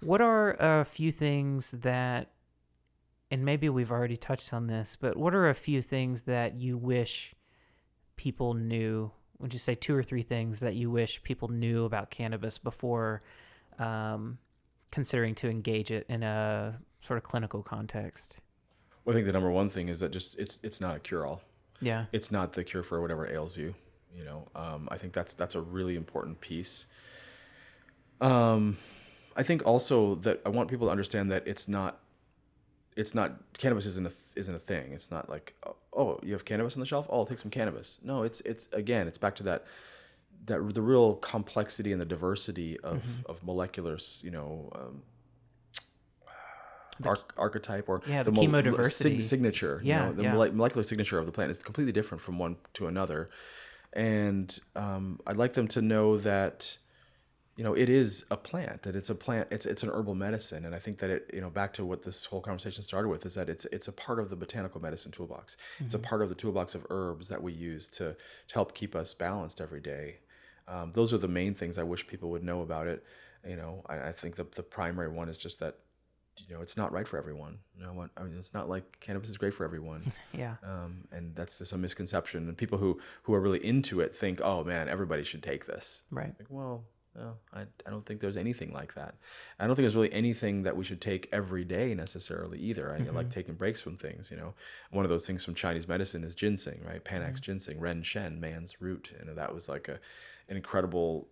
What are a few things that, and maybe we've already touched on this, but what are a few things that you wish people knew? Would you say 2 or 3 things that you wish people knew about cannabis before considering to engage it in a sort of clinical context? Well, I think the number one thing is that just it's not a cure-all. Yeah. It's not the cure for whatever ails you. You know, I think that's a really important piece. I think also that I want people to understand that it's not cannabis isn't a thing. It's not like, oh, you have cannabis on the shelf? Oh, I'll take some cannabis. No, it's back to that the real complexity and the diversity of molecular, archetype or the chemodiversity signature. Yeah, the molecular signature of the plant is completely different from one to another. And I'd like them to know that, it is a plant, that it's a plant, it's an herbal medicine. And I think that it, back to what this whole conversation started with, is that it's a part of the botanical medicine toolbox. Mm-hmm. It's a part of the toolbox of herbs that we use to help keep us balanced every day. Those are the main things I wish people would know about it. I think the primary one is just that, it's not right for everyone. It's not like cannabis is great for everyone. Yeah. And that's just a misconception. And people who are really into it think, oh man, everybody should take this. Right. Like, well, no, I don't think there's anything like that. I don't think there's really anything that we should take every day necessarily either. I like taking breaks from things. One of those things from Chinese medicine is ginseng, right? Panax ginseng, ren shen, man's root. That was like an incredible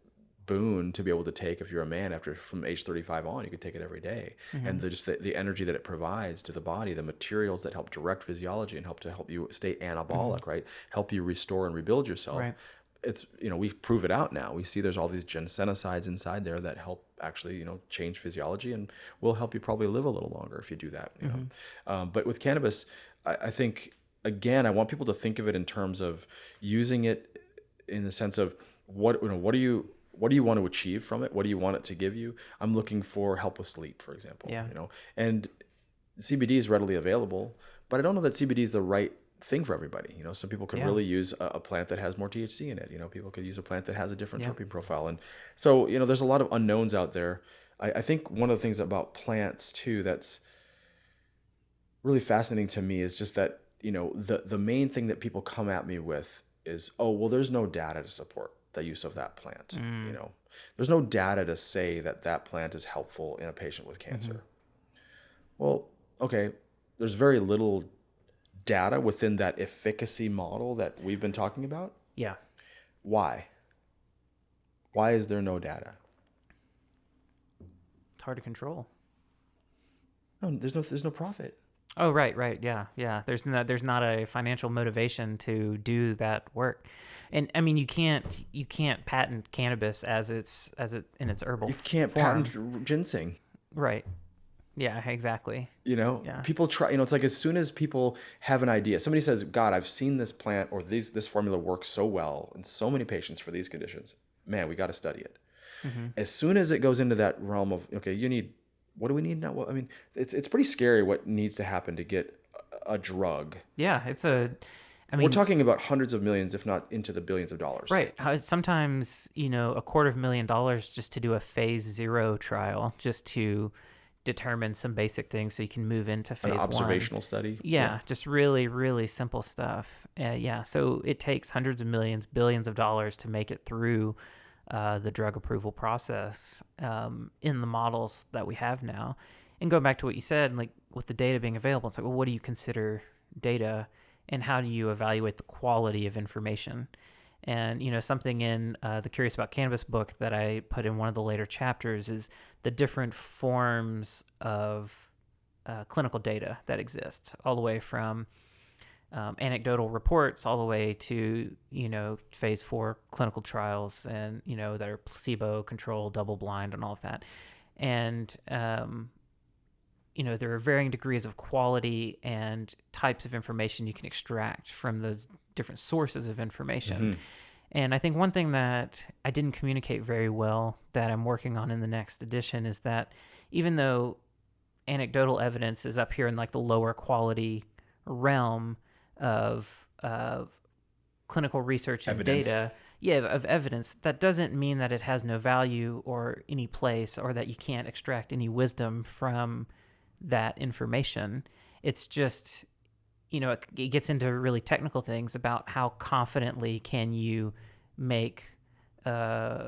boon to be able to take if you're a man from age 35 on. You could take it every day. And the energy that it provides to the body, the materials that help direct physiology and help you stay anabolic, right? Help you restore and rebuild yourself. Right. It's, we prove it out now. We see there's all these ginsenosides inside there that help actually, change physiology and will help you probably live a little longer if you do that. But with cannabis, I think, again, I want people to think of it in terms of using it in the sense of what do you want to achieve from it? What do you want it to give you? I'm looking for help with sleep, for example. Yeah. And CBD is readily available, but I don't know that CBD is the right thing for everybody. Some people could really use a plant that has more THC in it. People could use a plant that has a different terpene profile. And so, there's a lot of unknowns out there. I think one of the things about plants too that's really fascinating to me is just that, the main thing that people come at me with is, oh, well, there's no data to support the use of that plant. There's no data to say that plant is helpful in a patient with cancer. Well, okay, there's very little data within that efficacy model that we've been talking about. Yeah. Why is there no data? It's hard to control. No, there's no profit. Oh, right. Yeah. There's not a financial motivation to do that work. And I mean, you can't patent cannabis as it in its herbal. You can't form. patent ginseng. Right. Yeah, exactly. People try, it's like as soon as people have an idea, somebody says, God, I've seen this plant or this formula works so well in so many patients for these conditions. Man, we got to study it. As soon as it goes into that realm of, okay, what do we need now? Well, I mean, it's pretty scary what needs to happen to get a drug. Yeah, we're talking about hundreds of millions, if not into the billions of dollars. Right. Sometimes, $250,000 just to do a phase 0 trial, just to determine some basic things so you can move into phase 1. An observational study. Yeah, just really, really simple stuff. So it takes hundreds of millions, billions of dollars to make it through the drug approval process in the models that we have now. And going back to what you said, like with the data being available, it's like, well, what do you consider data? And how do you evaluate the quality of information? And, something in the Curious About Cannabis book that I put in one of the later chapters is the different forms of clinical data that exist, all the way from anecdotal reports all the way to, phase 4 clinical trials and, that are placebo controlled, double blind and all of that. And, there are varying degrees of quality and types of information you can extract from those different sources of information. And I think one thing that I didn't communicate very well that I'm working on in the next edition is that even though anecdotal evidence is up here in like the lower quality realm of clinical research and evidence. data, yeah, of evidence, that doesn't mean that it has no value or any place, or that you can't extract any wisdom from that information. It's just, it gets into really technical things about how confidently can you make uh,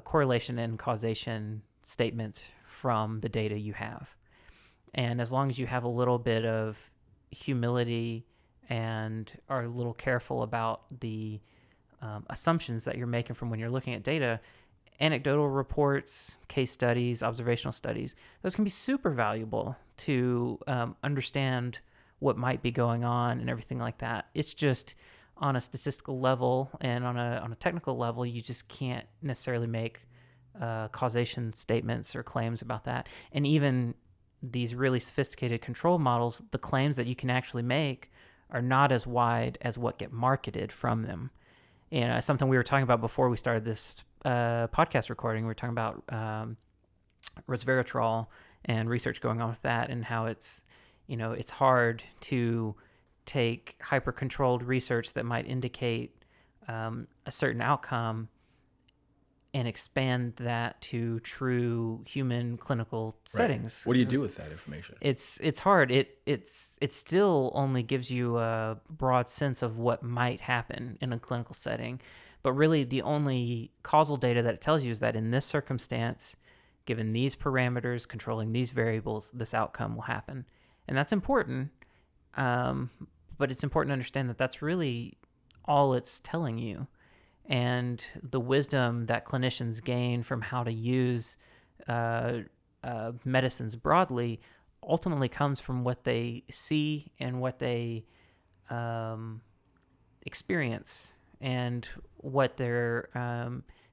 correlation and causation statements from the data you have. And as long as you have a little bit of humility and are a little careful about the assumptions that you're making from when you're looking at data, anecdotal reports, case studies, observational studies, those can be super valuable to understand what might be going on and everything like that. It's just on a statistical level and on a technical level, you just can't necessarily make causation statements or claims about that. And even these really sophisticated control models, the claims that you can actually make are not as wide as what get marketed from them. Something we were talking about before we started this podcast recording, we were talking about resveratrol and research going on with that, and how it's hard to take hyper-controlled research that might indicate a certain outcome and expand that to true human clinical settings. What do you do with that information? It's hard. It still only gives you a broad sense of what might happen in a clinical setting, but really the only causal data that it tells you is that in this circumstance, given these parameters, controlling these variables, this outcome will happen. And that's important, but it's important to understand that that's really all it's telling you. And the wisdom that clinicians gain from how to use medicines broadly ultimately comes from what they see and what they experience, and what they're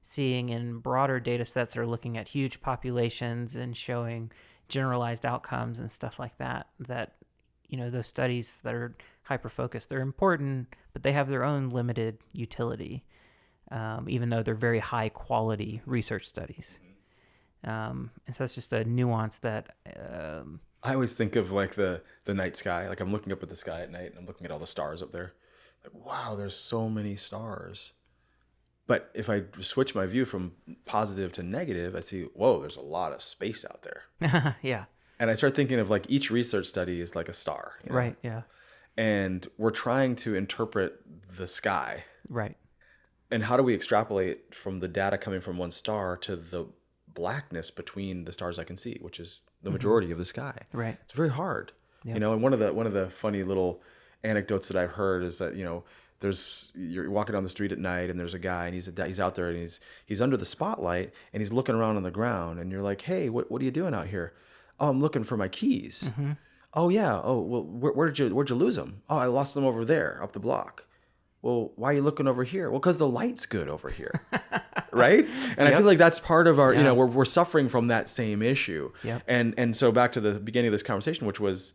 seeing in broader data sets that are looking at huge populations and showing generalized outcomes and stuff like that. That, those studies that are hyper-focused, they're important, but they have their own limited utility. Even though they're very high quality research studies. And so that's just a nuance that... I always think of like the night sky. Like I'm looking up at the sky at night and I'm looking at all the stars up there. Like, wow, there's so many stars. But if I switch my view from positive to negative, I see, whoa, there's a lot of space out there. Yeah. And I start thinking of like each research study is like a star. Right, yeah. And we're trying to interpret the sky. Right. And how do we extrapolate from the data coming from one star to the blackness between the stars I can see, which is the majority of the sky? Right. It's very hard. Yep. And one of the funny little anecdotes that I've heard is that, you're walking down the street at night and there's a guy and he's out there and he's under the spotlight and he's looking around on the ground and you're like, hey, what are you doing out here? Oh, I'm looking for my keys. Mm-hmm. Oh yeah. Oh, well, where'd you lose them? Oh, I lost them over there up the block. Well, why are you looking over here? Well, because the light's good over here, right? And I feel like that's part of our, we're suffering from that same issue. Yep. And so back to the beginning of this conversation, which was,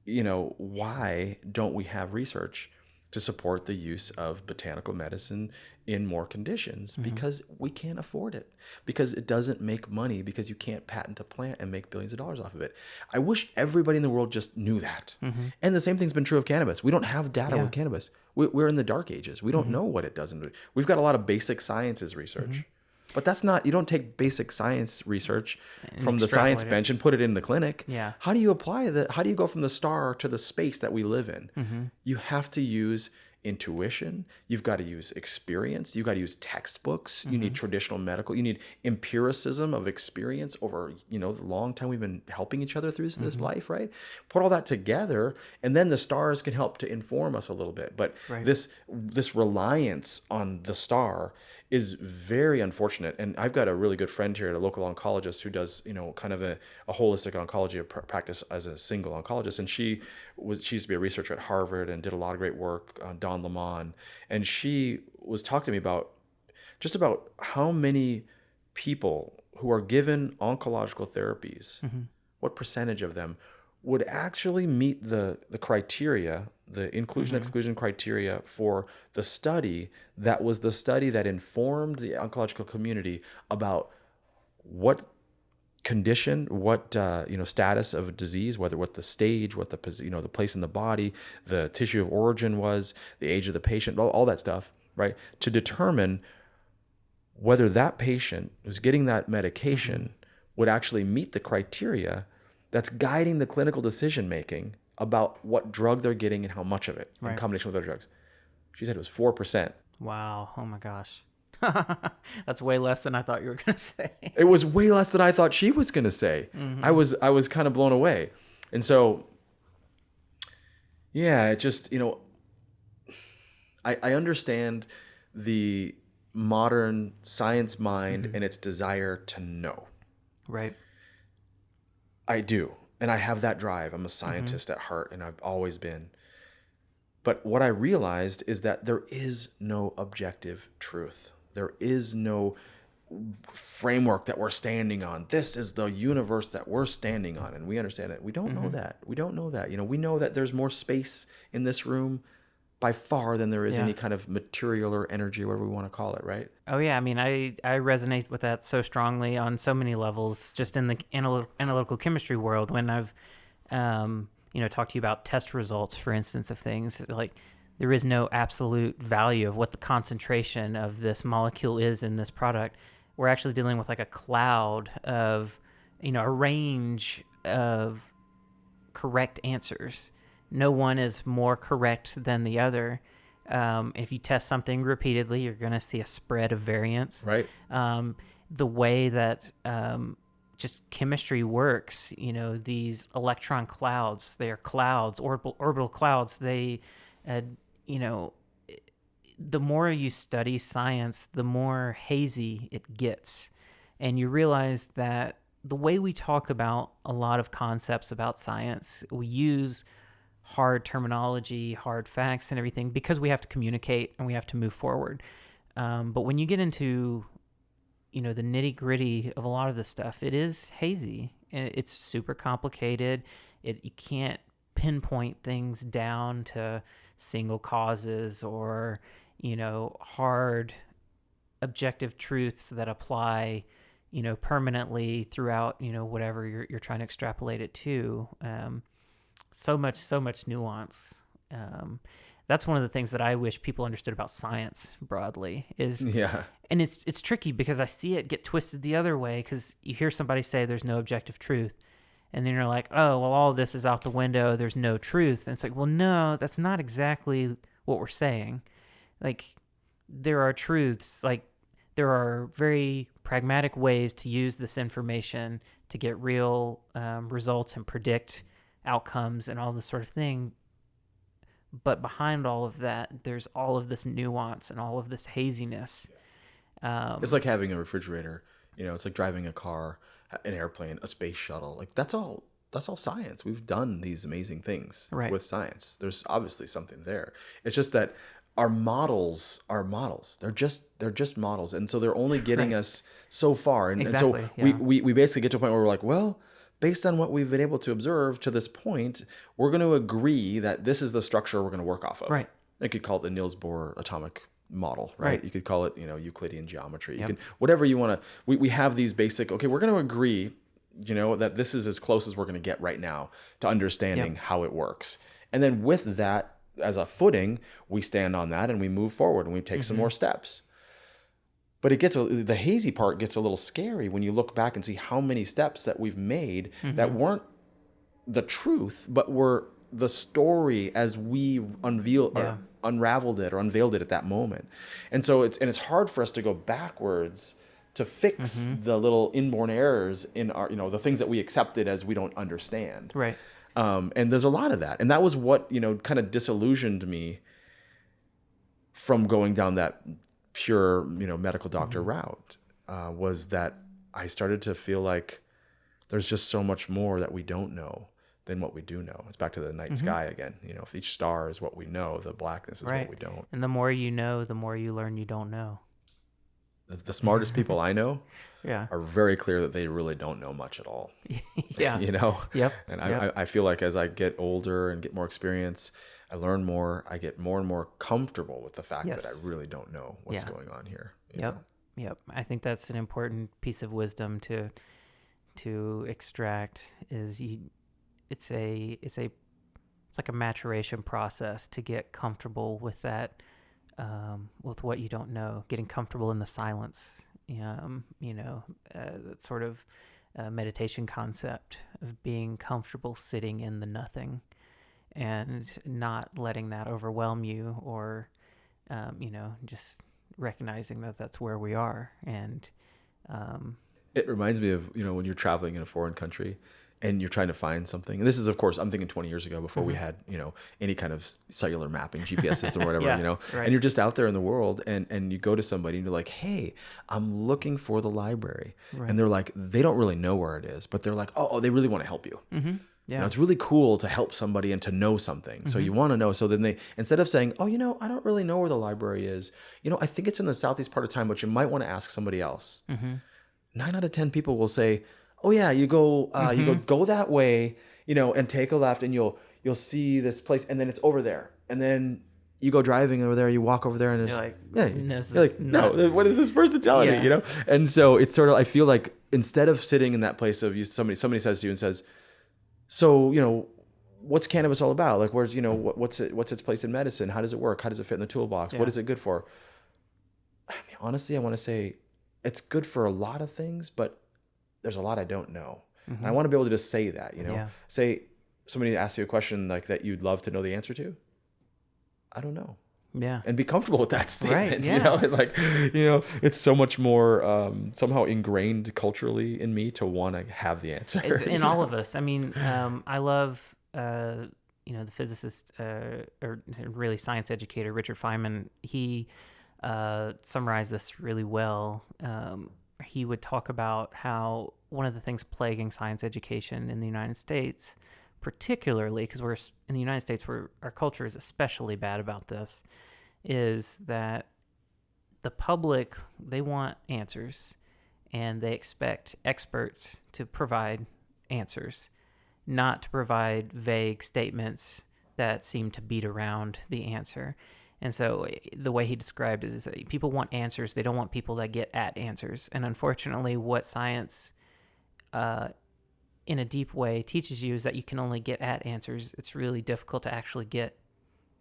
why don't we have research to support the use of botanical medicine in more conditions? Mm-hmm. Because we can't afford it. Because it doesn't make money, because you can't patent a plant and make billions of dollars off of it. I wish everybody in the world just knew that. Mm-hmm. And the same thing's been true of cannabis. We don't have data with cannabis. We're in the dark ages. We don't know what it does. We've got a lot of basic sciences research. Mm-hmm. But that's not, you don't take basic science research from the science bench and put it in the clinic. Yeah. How do you apply that? How do you go from the star to the space that we live in? Mm-hmm. You have to use intuition. You've got to use experience. You've got to use textbooks. Mm-hmm. You need traditional medical. You need empiricism of experience over, the long time we've been helping each other through this life, right? Put all that together, and then the stars can help to inform us a little bit. But this reliance on the star is very unfortunate. And I've got a really good friend here, a local oncologist who does, kind of a holistic oncology practice as a single oncologist. And she used to be a researcher at Harvard and did a lot of great work on Don Lemon. And she was talking to me about how many people who are given oncological therapies, what percentage of them would actually meet the criteria, the inclusion-exclusion criteria for the study that was the study that informed the oncological community about what condition, what status of a disease, what the stage, what the place in the body, the tissue of origin was, the age of the patient, all that stuff, right? To determine whether that patient who's getting that medication would actually meet the criteria that's guiding the clinical decision making about what drug they're getting and how much of it in combination with other drugs. She said it was 4%. Wow. Oh my gosh. That's way less than I thought you were going to say. It was way less than I thought she was going to say. I was kind of blown away. And so, yeah, it just, I understand the modern science mind and its desire to know. Right. I do. And I have that drive. I'm a scientist at heart, and I've always been. But what I realized is that there is no objective truth. There is no framework that we're standing on. This is the universe that we're standing on, and we understand it. We don't know that. We don't know that. We know that there's more space in this room by far than there is any kind of material or energy, or whatever we want to call it, right? Oh yeah, I mean, I resonate with that so strongly on so many levels, just in the analytical chemistry world. When I've, talked to you about test results, for instance, of things, like there is no absolute value of what the concentration of this molecule is in this product. We're actually dealing with like a cloud of, a range of correct answers. No one is more correct than the other. If you test something repeatedly, you're going to see a spread of variance. Right. The way that just chemistry works, these electron clouds, they are clouds, orbital clouds. They, the more you study science, the more hazy it gets. And you realize that the way we talk about a lot of concepts about science, we use hard terminology, hard facts and everything because we have to communicate and we have to move forward. But when you get into, the nitty gritty of a lot of this stuff, it is hazy and it's super complicated. You can't pinpoint things down to single causes or, hard objective truths that apply, permanently throughout, whatever you're trying to extrapolate it to. So much nuance. That's one of the things that I wish people understood about science broadly is, and it's tricky because I see it get twisted the other way because you hear somebody say there's no objective truth. And then you're like, oh, well, all of this is out the window. There's no truth. And it's like, well, no, that's not exactly what we're saying. Like, there are truths. Like, there are very pragmatic ways to use this information to get real results and predict outcomes and all this sort of thing. But behind all of that, there's all of this nuance and all of this haziness. It's like having a refrigerator. It's like driving a car, an airplane, a space shuttle. Like that's all science. We've done these amazing things with science. There's obviously something there. It's just that our models are models. They're just models, and so they're only getting us so far. And so we basically get to a point where we're like, well, based on what we've been able to observe to this point, we're going to agree that this is the structure we're going to work off of. Right. You could call it the Niels Bohr atomic model, right? You could call it, Euclidean geometry. You can, whatever you want to, we have these basic, okay, we're going to agree, that this is as close as we're going to get right now to understanding how it works. And then with that as a footing, we stand on that and we move forward and we take some more steps. But the hazy part gets a little scary when you look back and see how many steps that we've made that weren't the truth, but were the story as we unraveled it or unveiled it at that moment. And so it's hard for us to go backwards to fix the little inborn errors in our, the things that we accepted as we don't understand. Right. And there's a lot of that. And that was what, kind of disillusioned me from going down that pure, medical doctor route, was that I started to feel like there's just so much more that we don't know than what we do know. It's back to the night sky again. If each star is what we know, the blackness is what we don't. And the more you know, the more you learn you don't know. The smartest people I know are very clear that they really don't know much at all. Yep. And I feel like as I get older and get more experience, I learn more. I get more and more comfortable with the fact that I really don't know what's going on here. Yep. I think that's an important piece of wisdom to to extract is it's like a maturation process to get comfortable with that, with what you don't know, getting comfortable in the silence. That sort of meditation concept of being comfortable sitting in the nothing and not letting that overwhelm you, or just recognizing that that's where we are. And it reminds me of, when you're traveling in a foreign country and you're trying to find something. And this is, of course, I'm thinking 20 years ago, before we had, any kind of cellular mapping, GPS system or whatever, Yeah, right. And you're just out there in the world, and you go to somebody and you're like, hey, I'm looking for the library. Right. And they're like, they don't really know where it is, but they're like, oh, they really want to help you. Mm-hmm. Yeah. It's really cool to help somebody and to know something. So you want to know. So then they, instead of saying, oh, I don't really know where the library is. I think it's in the southeast part of town, but you might want to ask somebody else. 9 out of 10 people will say, oh yeah, you go that way, and take a left, and you'll see this place, and then it's over there. And then you go driving over there, you walk over there, and it's no, what is this person telling me? And so it's sort of, I feel like, instead of sitting in that place of somebody says to you and says, so, what's cannabis all about? Like, where's, what's its place in medicine? How does it work? How does it fit in the toolbox? Yeah. What is it good for? I mean, honestly, I want to say it's good for a lot of things, but there's a lot I don't know. And I want to be able to just say that, say somebody asks you a question like that you'd love to know the answer to. I don't know. Yeah. And be comfortable with that statement. Right, yeah. It's so much more somehow ingrained culturally in me to want to have the answer. It's in all of us. I mean, I love, the physicist, or really science educator, Richard Feynman. He summarized this really well. He would talk about how one of the things plaguing science education in the United States, particularly because we're in the United States, where our culture is especially bad about this, is that the public, they want answers, and they expect experts to provide answers, not to provide vague statements that seem to beat around the answer. And so the way he described it is that people want answers. They don't want people that get at answers. And unfortunately, what science, in a deep way, teaches you is that you can only get at answers. It's really difficult to actually get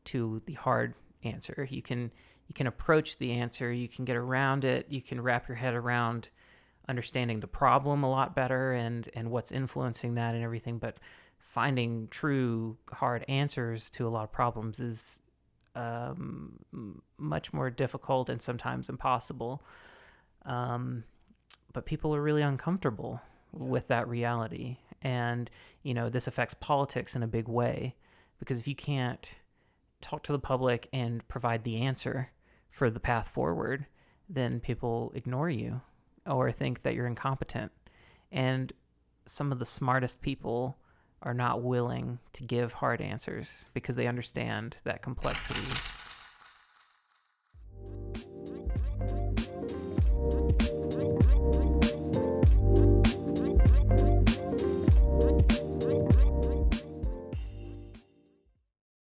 to the hard answer. You can approach the answer. You can get around it. You can wrap your head around understanding the problem a lot better and what's influencing that and everything. But finding true hard answers to a lot of problems is much more difficult and sometimes impossible. But people are really uncomfortable with that reality. And, this affects politics in a big way, because if you can't talk to the public and provide the answer for the path forward, then people ignore you or think that you're incompetent. And some of the smartest people are not willing to give hard answers because they understand that complexity